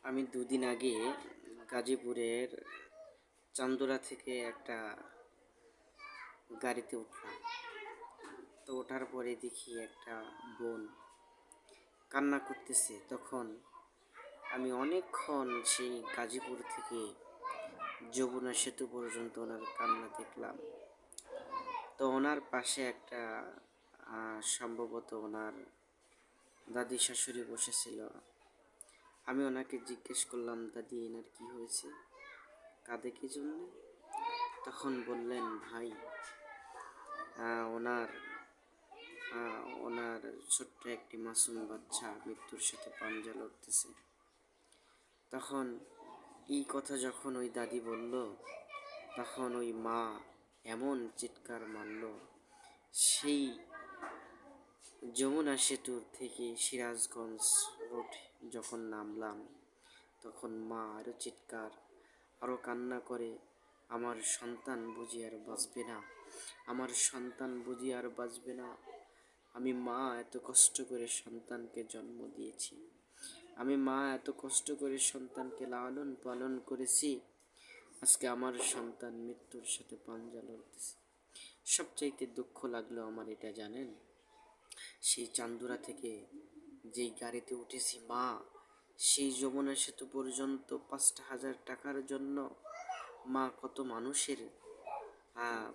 আমি দুদিন আগে গাজীপুরের চান্দুরা থেকে একটা গাড়িতে উঠলাম। তো ওঠার পরে দেখি একটা বোন কান্না করতেছে। তখন আমি অনেকক্ষণ সেই গাজীপুর থেকে যমুনা সেতু পর্যন্ত ওনার কান্না দেখলাম। তো ওনার পাশে একটা সম্ভবত ওনার দাদি শাশুড়ি বসেছিল। আমি ওনাকে জিজ্ঞেস করলাম, দাদি এনার কি হয়েছে, কাঁদে কি জন্য? তখন বললেন, ভাই ওনার ওনার ছোট্ট একটি মাসুম বাচ্চা মৃত্যুর সাথে পাঞ্জা লড়তেছে। তখন এই কথা যখন ওই দাদি বলল, তখন ওই মা এমন চিৎকার মারল। সেই যমুনা সেতুর থেকে সিরাজগঞ্জ রোড যখন নামলাম, তখন মা আরও চিৎকার, আরও কান্না করে, আমার সন্তান বুঝি আর বাঁচবে না, আমার সন্তান বুঝি আর বাঁচবে না। আমি মা এত কষ্ট করে সন্তানকে জন্ম দিয়েছি, আমি মা এত কষ্ট করে সন্তানকে লালন পালন করেছি, আজকে আমার সন্তান মৃত্যুর সাথে পাঞ্জা লড়তেছে। সবচাইতে দুঃখ লাগলো আমার এটা জানেন, সেই চান্দুরা থেকে যেই গাড়িতে উঠেছি মা, সেই যমুনা সেতু পর্যন্ত 5,000 টাকার জন্য মা কত মানুষের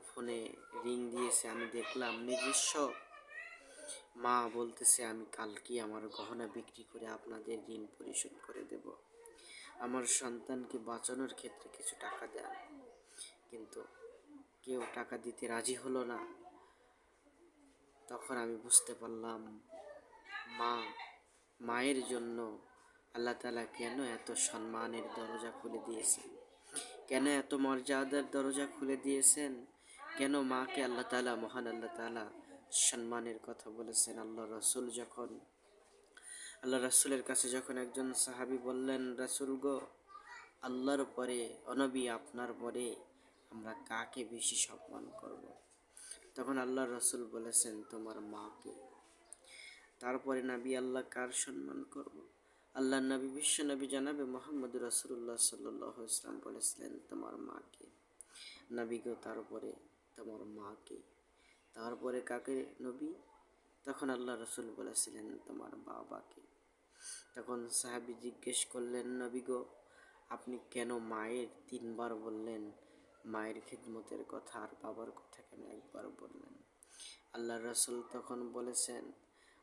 ফোনে রিং দিয়েছে আমি দেখলাম নিজস্ব। মা বলতেছে, আমি কালকে আমার গহনা বিক্রি করে আপনাদের ঋণ পরিশোধ করে দেব, আমার সন্তানকে বাঁচানোর ক্ষেত্রে কিছু টাকা দেন। কিন্তু কেউ টাকা দিতে রাজি হলো না। তখন আমি বুঝতে পারলাম মায়ের জন্য আল্লাহ তাআলা কেন এত সম্মানের দরজা খুলে দিয়েছেন, কেন এত মর্যাদার দরজা খুলে দিয়েছেন, কেন মাকে আল্লাহ তাআলা, মহান আল্লাহ তাআলা সম্মানের কথা বলেছেন। আল্লাহ রাসূলের কাছে যখন একজন সাহাবী বললেন, রাসূল গো, আল্লাহর পরে, অনবী আপনার পরে আমরা কাকে বেশি সম্মান করব? তখন আল্লাহ রাসূল বলেছেন, তোমার মাকে। তারপরে নবী, আল্লাহ কার সম্মান করব? আল্লাহ নবী, বিশ্ব নবী জানাবে মোহাম্মদ রাসূলুল্লাহ সাল্লাল্লাহু আলাইহি ওয়াসাল্লাম বলেছিলেন, তোমার মাকে। নবী গো, তারপরে তোমার মাকে, তারপরে কাকে নবী? তখন আল্লাহ রাসূল বলেছিলেন, তোমার বাবাকে। তখন সাহাবী জিজ্ঞেস করলেন, নবী গো, আপনি কেন মায়ের 3বার বললেন? মায়ের খিদমতের কথা আর বাবার কথা কেন একবার বললেন? আল্লাহ রাসূল তখন বলেছেন,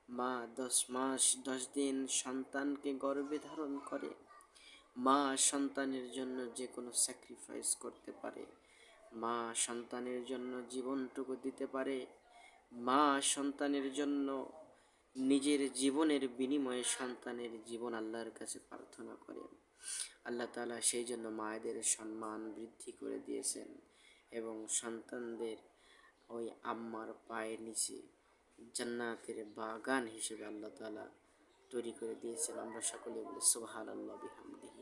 মা 10 মাস 10 দিন সন্তানকে গর্ভে ধারণ করে, মা সন্তানের জন্য যে কোনো স্যাক্রিফাইস করতে পারে, মা সন্তানের জন্য জীবনটুকু দিতে পারে, মা সন্তানের জন্য নিজের জীবনের বিনিময়ে সন্তানের জীবন আল্লাহর কাছে প্রার্থনা করেন। আল্লাহ তাআলা সেই জন্য মায়েদের সম্মান বৃদ্ধি করে দিয়েছেন এবং সন্তানদের ওই আম্মার পায়ের নিচে জান্নাতের বাগান হিসেবে আল্লাহ তাআলা তৈরি করে দিয়েছেন। আমরা সকলে বলি সুবহানাল্লাহ বিহামদিহি।